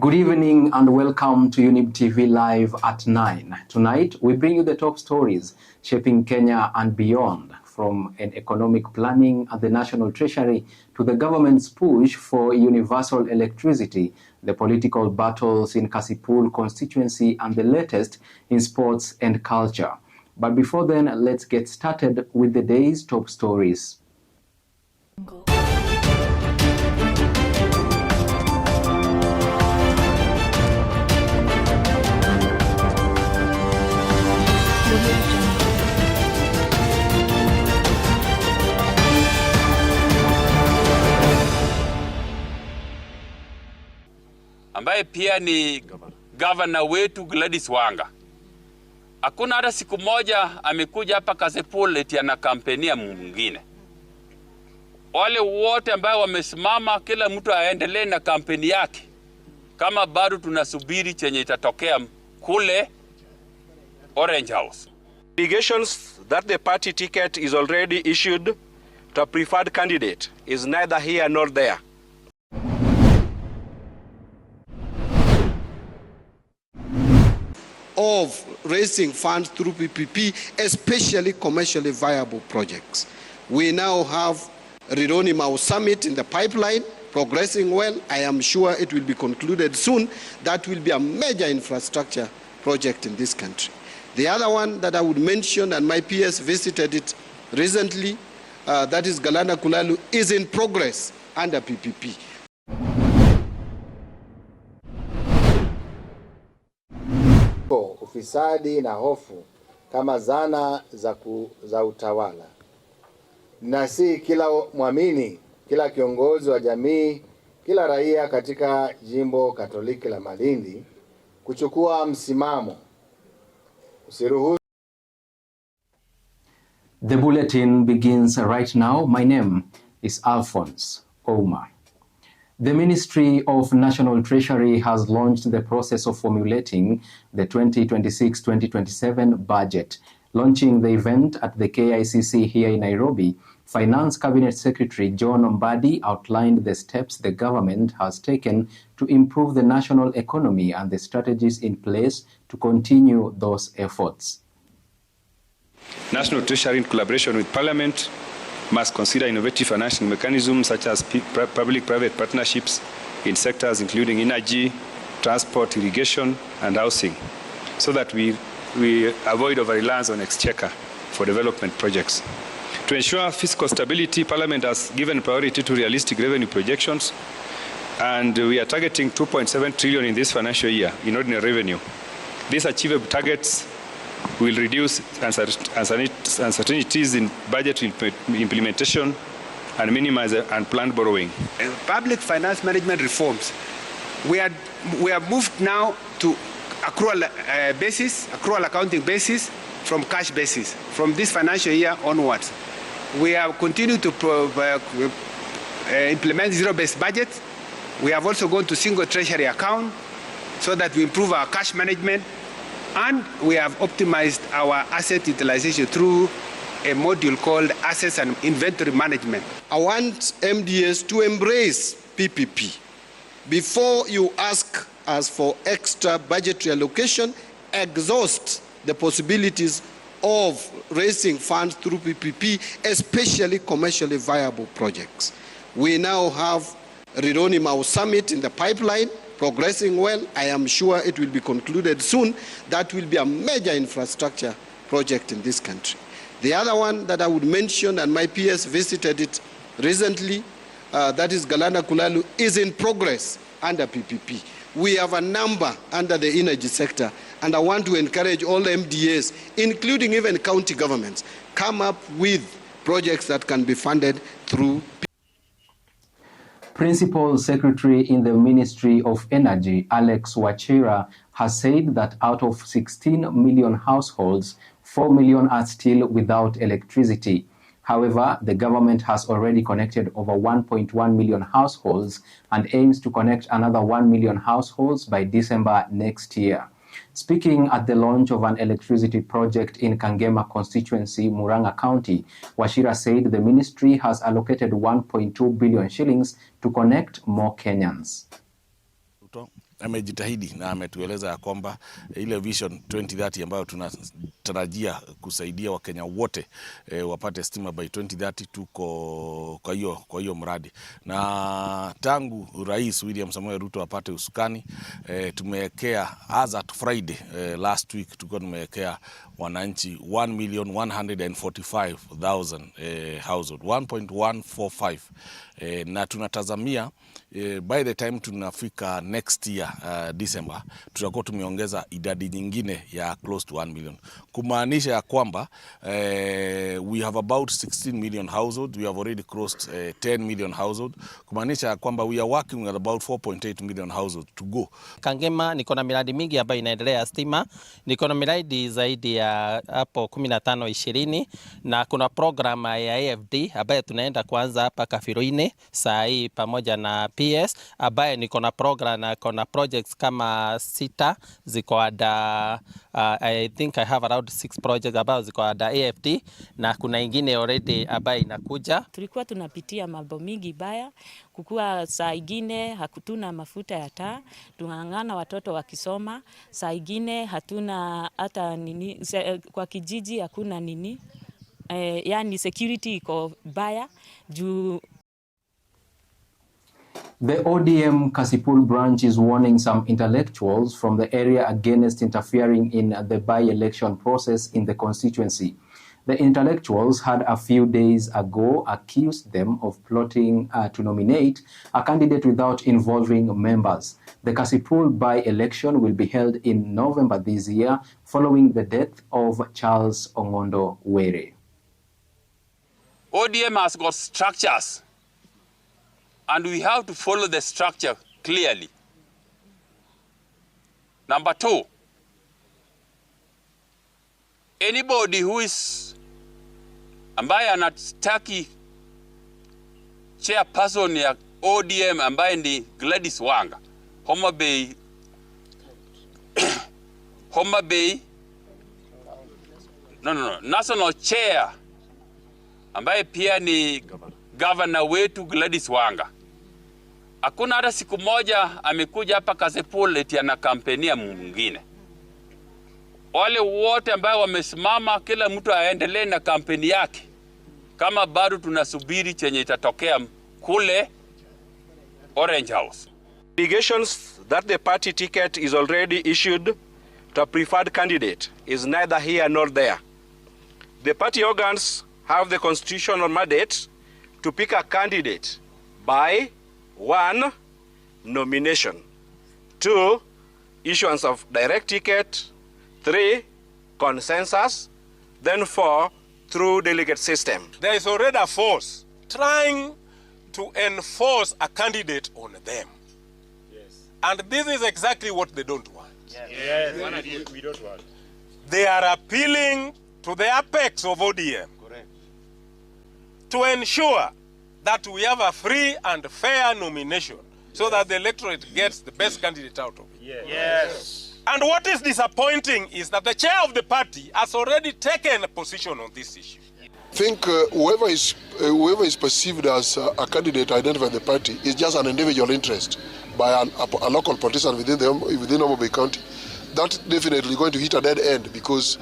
Good evening and welcome to Younib TV Live at 9. Tonight, we bring you the top stories shaping Kenya and beyond, from an economic planning at the National Treasury to the government's push for universal electricity, the political battles in Kasipul constituency, and the latest in sports and culture. But before then, let's get started with the day's top stories. Ambaye pia ni governor wetu Gladys Wanga. Hakuna hata siku moja amekuja hapa Kasipul eti ana kampenia mwingine. Wale wote ambao wamesimama, kila mtu aendelee na kampeni yake. Kama bado tunasubiri chenye itatokea kule Orange House. Allegations that the party ticket is already issued to a preferred candidate is neither here nor there. Of raising funds through PPP, especially commercially viable projects. We now have Younib summit in the pipeline, progressing well. I am sure it will be concluded soon. That will be a major infrastructure project in this country. The other one that I would mention, and my PS visited it recently, that is Galana Kulalu, is in progress under PPP. Ufisadi na hofu kama zana za utawala, na si kila muamini, kila kiongozi wa jamii, kila raia katika jimbo Katoliki la Malindi kuchukua msimamo. Usiruhusu. The bulletin begins right now. My name is Alphonce, Ouma. The Ministry of National Treasury has launched the process of formulating the 2026-2027 budget. Launching the event at the KICC here in Nairobi, Finance Cabinet Secretary John Mbadi outlined the steps the government has taken to improve the national economy and the strategies in place to continue those efforts. National Treasury, in collaboration with Parliament, must consider innovative financing mechanisms such as public-private partnerships in sectors including energy, transport, irrigation, and housing, so that we avoid over-reliance on exchequer for development projects. To ensure fiscal stability, Parliament has given priority to realistic revenue projections, and we are targeting 2.7 trillion in this financial year in ordinary revenue. These achievable targets will reduce uncertainties in budget implementation and minimize unplanned borrowing. Public finance management reforms. We have moved now to accrual accounting basis from cash basis. From this financial year onwards, we have continued to implement zero-based budget. We have also gone to single treasury account so that we improve our cash management. And we have optimized our asset utilization through a module called Assets and Inventory Management. I want MDS to embrace PPP. Before you ask us for extra budgetary allocation, exhaust the possibilities of raising funds through PPP, especially commercially viable projects. We now have Younib summit in the pipeline, progressing well. I am sure it will be concluded soon. That will be a major infrastructure project in this country. The other one that I would mention, and my PS visited it recently, that is Galana Kulalu, is in progress under PPP. We have a number under the energy sector, and I want to encourage all MDAs, including even county governments, come up with projects that can be funded through PPP. Principal Secretary in the Ministry of Energy, Alex Wachira, has said that out of 16 million households, 4 million are still without electricity. However, the government has already connected over 1.1 million households and aims to connect another 1 million households by December next year. Speaking at the launch of an electricity project in Kangema constituency, Murang'a County, Wachira said the ministry has allocated 1.2 billion shillings to connect more Kenyans. amejitahidi na ametueleza ya kwamba ile Vision 2030 ambayo tunatarajia kusaidia Wakenya wote wapate stima by 2030 tuko kwa hiyo mradi. Na tangu Rais William Samoei Ruto apate usukani, tumewekea as at Friday last week tulikuwa tumewekea wananchi 1,145,000 household 1.145 na tunatazamia by the time tunafika next year December tutakuwa tumeongeza idadi nyingine ya close to 1 million, kumaanisha ya kwamba we have about 16 million households. We have already crossed 10 million households, kumaanisha ya kwamba we are working with about 4.8 million households to go. Kangema niko na miradi mingi ambayo inaendelea ya stima. Niko na miradi zaidi ya hapo 15-20 na kuna program ya AFD ambayo tunaenda kuanza hapa Kafiroine saa hii pamoja na PS ambaye niko na program na kuna projects kama 6 ziko ada I think I have around 6 projects ambazo ziko ada AFD na kuna ingine already ambayo inakuja. Tulikuwa tunapitia mambo mingi baya, kukua saa ingine hakutuna mafuta ya taa, tungangana watoto wakisoma, saa ingine hatuna hata nini kwa kijiji hakuna nini yani security iko baya juu. The ODM Kasipul branch is warning some intellectuals from the area against interfering in the by-election process in the constituency. The intellectuals had a few days ago accused them of plotting to nominate a candidate without involving members. The Kasipul by-election will be held in November this year following the death of Charles Ongondo Were. ODM has got structures, and we have to follow the structure clearly. Number 2, anybody who is ambaye anataki chairperson ya ODM ambaye ni Gladys Wanga, Homa Bay, national chair ambaye pia ni governor wetu Gladys Wanga. Hakuna hata siku moja amekuja hapa Kasipul eti ana kampenia mwingine. Wale wote ambao wamesimama, kila mtu aendelee na kampeni yake, kama bado tunasubiri chenye itatokea kule Orange House. Allegations that the party ticket is already issued to a preferred candidate is neither here nor there. The party organs have the constitutional mandate to pick a candidate by 1, nomination, 2, issuance of direct ticket, 3, consensus, then 4, through delegate system. There is already a force trying to enforce a candidate on them. Yes. And this is exactly what they don't want. Yes. Yes. We don't want. They are appealing to the apex of ODM. Correct. To ensure that we have a free and fair nomination, so that the electorate gets the best candidate out of it. Yes. Yes. And what is disappointing is that the chair of the party has already taken a position on this issue. I think whoever is perceived as a candidate identified by the party is just an individual interest by a local politician within Ouma Bay County. That's definitely going to hit a dead end, because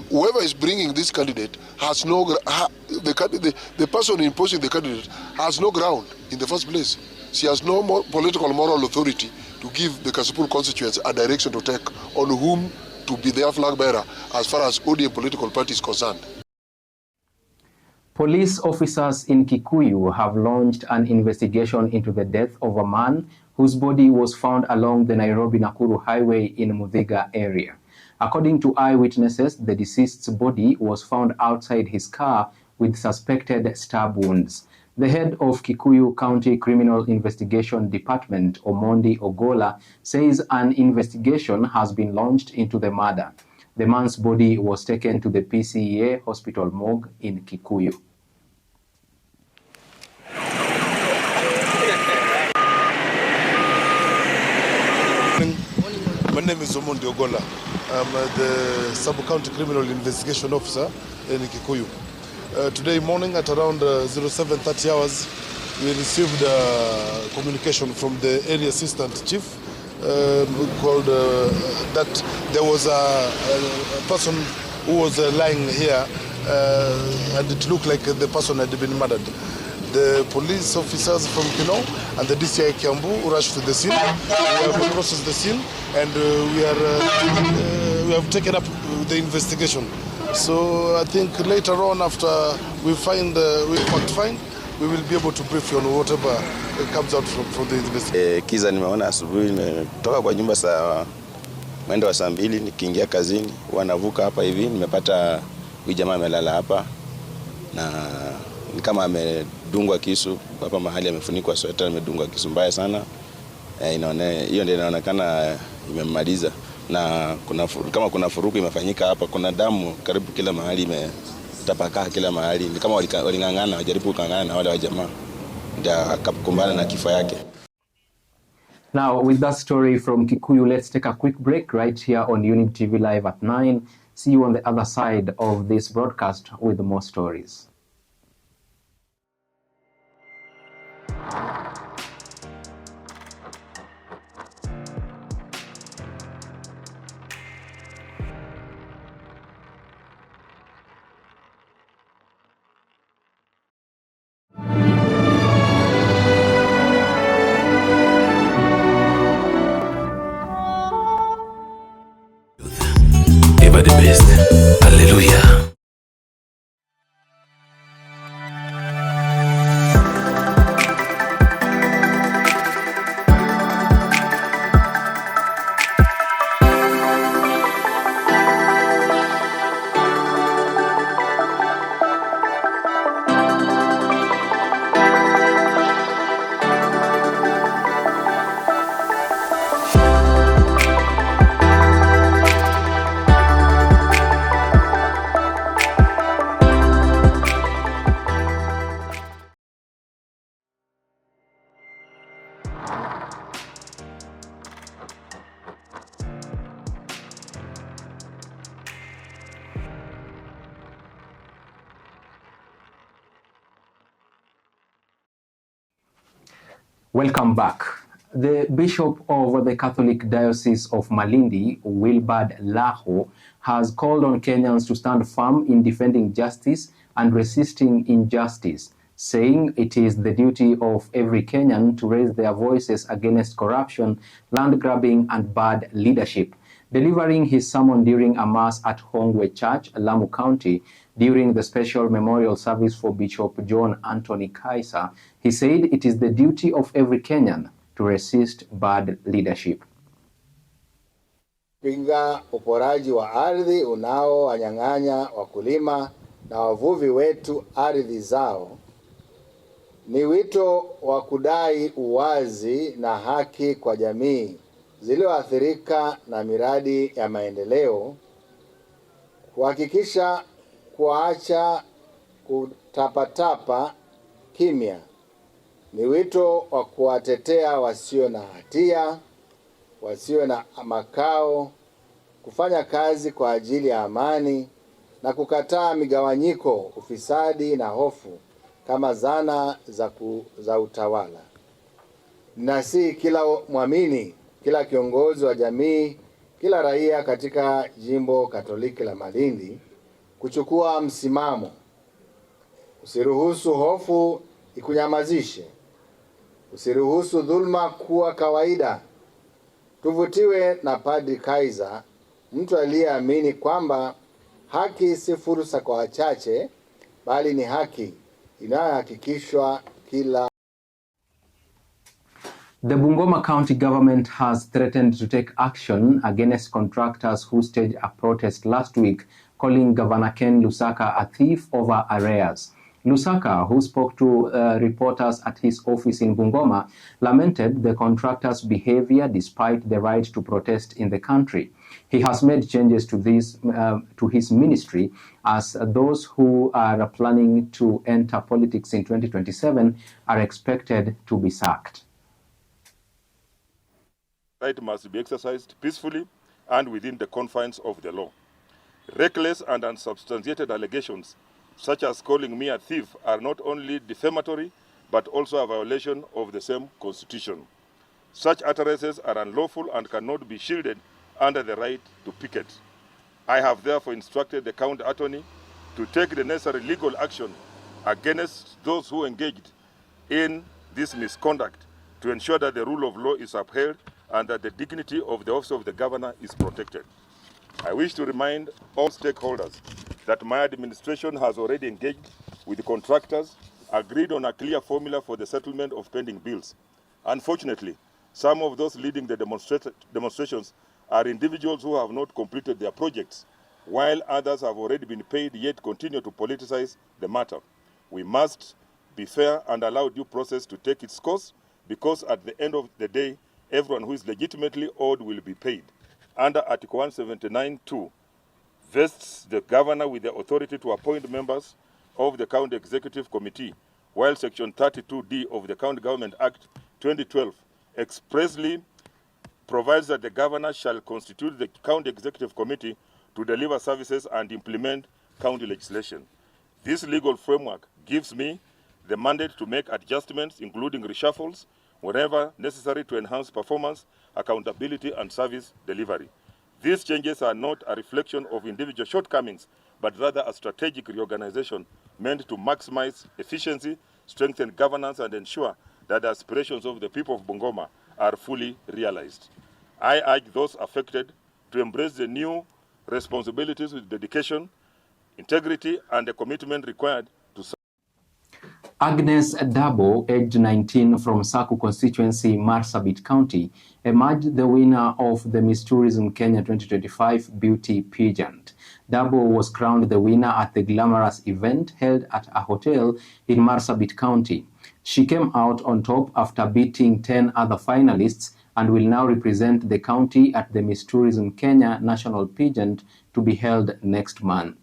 whoever is bringing this candidate has no the person imposing the candidate has no ground in the first place. She has no political moral authority to give the Kasipul constituents a direction to take on whom to be their flag bearer as far as ODM political party is concerned. Police officers in Kikuyu have launched an investigation into the death of a man whose body was found along the Nairobi-Nakuru highway in Muthiga area. According to eyewitnesses, the deceased's body was found outside his car with suspected stab wounds. The head of Kikuyu County Criminal Investigation Department, Omondi Ogola, says an investigation has been launched into the murder. The man's body was taken to the PCEA hospital morgue in Kikuyu. My name is Omondi Ogola. I'm the Sub-County Criminal Investigation Officer in Kikuyu. Today morning at around 07:30 hours, we received communication from the area assistant chief called that there was a person who was lying here, and it looked like the person had been murdered. The police officers from Kino and the DCI Kiambu rushed to the scene. We have processed the scene, and we have taken up the investigation. So I think later on, after we find we will be able to brief you on whatever comes out from the investigation. Kiza nimeona asubuhi, nimetoka kwa nyumba saa mwendo wa saa 2 nikiingia kazini, wanavuka hapa hivi, nimepata huyu jamaa amelala hapa na ni kama amedungwa kisu hapa mahali, amefunikwa sweta, amedungwa kisu mbaya sana. Hiyo ndio inaonekana imemmaliza, na kama kuna furuku imefanyika hapa, kuna damu karibu kila mahali, imetapakaa kila mahali. Ni kama walingangana, wajaribu kungangana na wale wa jamaa ndio akakumbana na kifo yake. Now, with that story from Kikuyu, let's take a quick break right here on Younib TV Live at 9. See you on the other side of this broadcast with more stories. Ever the best. Hallelujah. Welcome back. The Bishop of the Catholic Diocese of Malindi, Wilbard Laho, has called on Kenyans to stand firm in defending justice and resisting injustice, saying it is the duty of every Kenyan to raise their voices against corruption, land grabbing, and bad leadership. Delivering his sermon during a mass at Hongwe Church, Lamu County, during the special memorial service for Bishop John Anthony Kaiser, he said it is the duty of every Kenyan to resist bad leadership. Pinga uporaji wa ardhi unaowanyang'anya wakulima na wavuvi wetu ardhi zao ni wito wa kudai uwazi na haki kwa jamii zilizoathirika na miradi ya maendeleo, kuhakikisha kuacha kutapatapa kimya. Ni wito wa kuwatetea wasio na hatia, wasio na makao, kufanya kazi kwa ajili ya amani na kukataa migawanyiko, ufisadi na hofu kama zana za utawala. Na si kila muamini, kila kiongozi wa jamii, kila raia katika jimbo Katoliki la Malindi kuchukua msimamo. Usiruhusu hofu ikunyamazishe. Usiruhusu dhulma kuwa kawaida. Tuvutiwe na Padri Kaiser, mtu aliyeamini kwamba haki si fursa kwa wachache, bali ni haki inayohakikishwa kila. The Bungoma County government has threatened to take action against contractors who staged a protest last week, calling Governor Ken Lusaka a thief over arrears. Lusaka, who spoke to reporters at his office in Bungoma, lamented the contractors' behavior despite the right to protest in the country. He has made changes to his ministry, as those who are planning to enter politics in 2027 are expected to be sacked. Right must be exercised peacefully and within the confines of the law. Reckless and unsubstantiated allegations, such as calling me a thief, are not only defamatory, but also a violation of the same constitution. Such utterances are unlawful and cannot be shielded under the right to picket. I have therefore instructed the county attorney to take the necessary legal action against those who engaged in this misconduct to ensure that the rule of law is upheld and that the dignity of the office of the governor is protected. I wish to remind all stakeholders that my administration has already engaged with the contractors, agreed on a clear formula for the settlement of pending bills. Unfortunately, some of those leading the demonstrations are individuals who have not completed their projects, while others have already been paid yet continue to politicize the matter. We must be fair and allow due process to take its course, because at the end of the day, everyone who is legitimately owed will be paid. Under Article 179(2), vests the governor with the authority to appoint members of the County Executive Committee, while Section 32D of the County Government Act 2012 expressly provides that the governor shall constitute the County Executive Committee to deliver services and implement county legislation. This legal framework gives me the mandate to make adjustments, including reshuffles, wherever necessary to enhance performance, accountability, and service delivery. These changes are not a reflection of individual shortcomings, but rather a strategic reorganization meant to maximize efficiency, strengthen governance, and ensure that the aspirations of the people of Bungoma are fully realized. I urge those affected to embrace the new responsibilities with dedication, integrity, and the commitment required to serve. Agnes Dabo, aged 19, from Saku constituency, Marsabit County, emerged the winner of the Miss Tourism Kenya 2025 beauty pageant. Dabo was crowned the winner at the glamorous event held at a hotel in Marsabit County. She came out on top after beating 10 other finalists and will now represent the county at the Miss Tourism Kenya national pageant to be held next month.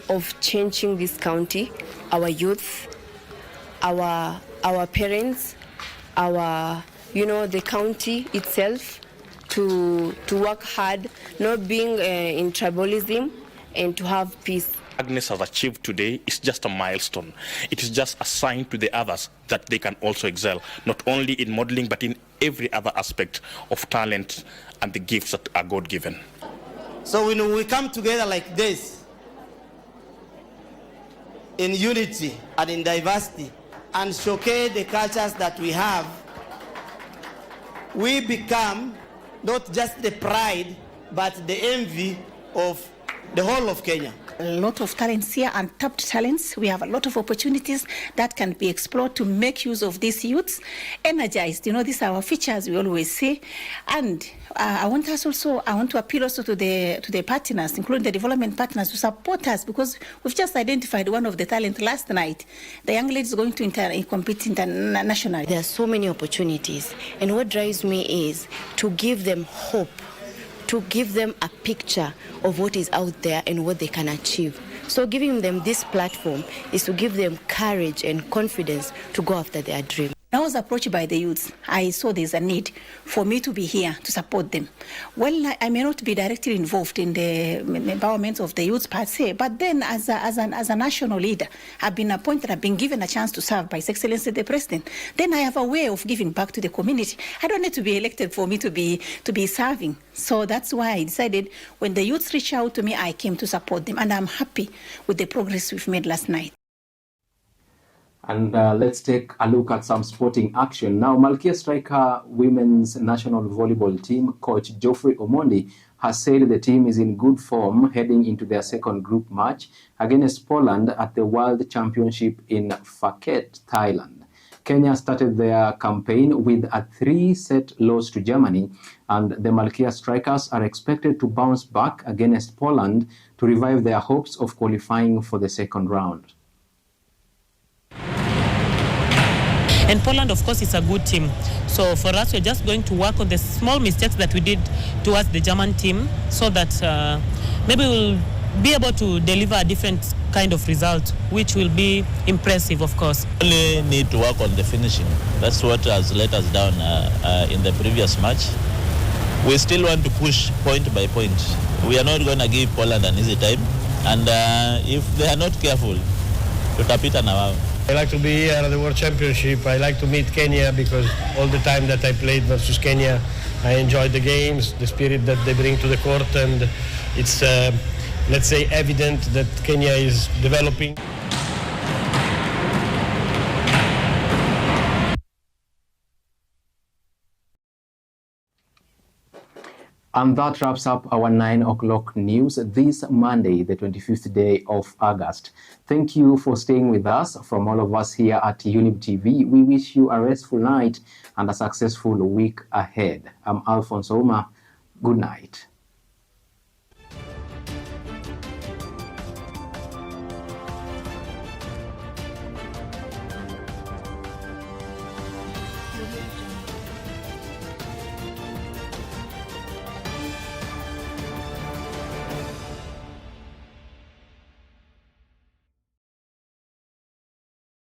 Of changing this county, our youth, our parents, the county itself, to work hard, not being in tribalism, and to have peace. Agnes has achieved today is just a milestone. It is just a sign to the others that they can also excel, not only in modeling, but in every other aspect of talent and the gifts that are God-given. So when we come together like this, in unity and in diversity, and showcase the cultures that we have, we become not just the pride, but the envy of the whole of Kenya. A lot of talents here, untapped talents. We have a lot of opportunities that can be explored to make use of these youths, energized. These are our features, we always say. And I want to appeal also to the partners, including the development partners, to support us, because we've just identified one of the talent last night. The young lady is going to compete internationally. There are so many opportunities, and what drives me is to give them hope, to give them a picture of what is out there and what they can achieve. So giving them this platform is to give them courage and confidence to go after their dream. I was approached by the youths. I saw there's a need for me to be here to support them. Well, I may not be directly involved in the empowerment of the youths per se, but then as a national leader, I've been appointed, I've been given a chance to serve by His Excellency the President. Then I have a way of giving back to the community. I don't need to be elected for me to be serving. So that's why I decided when the youths reached out to me, I came to support them, and I'm happy with the progress we've made last night. And let's take a look at some sporting action. Now, Malkia striker women's national volleyball team coach Geoffrey Omondi has said the team is in good form heading into their second group match against Poland at the World Championship in Phuket, Thailand. Kenya started their campaign with a 3-set loss to Germany, and the Malkia strikers are expected to bounce back against Poland to revive their hopes of qualifying for the second round. And Poland, of course, is a good team. So for us, we're just going to work on the small mistakes that we did towards the German team so that maybe we'll be able to deliver a different kind of result, which will be impressive, of course. We only need to work on the finishing. That's what has let us down in the previous match. We still want to push point by point. We are not going to give Poland an easy time. And if they are not careful, tutapita na wao. I like to be here at the World Championship. I like to meet Kenya because all the time that I played versus Kenya, I enjoyed the games, the spirit that they bring to the court, and it's, let's say, evident that Kenya is developing. And that wraps up our 9 o'clock news this Monday, the 25th day of August. Thank you for staying with us. From all of us here at Younib TV, we wish you a restful night and a successful week ahead. I'm Alphonse Ouma. Good night.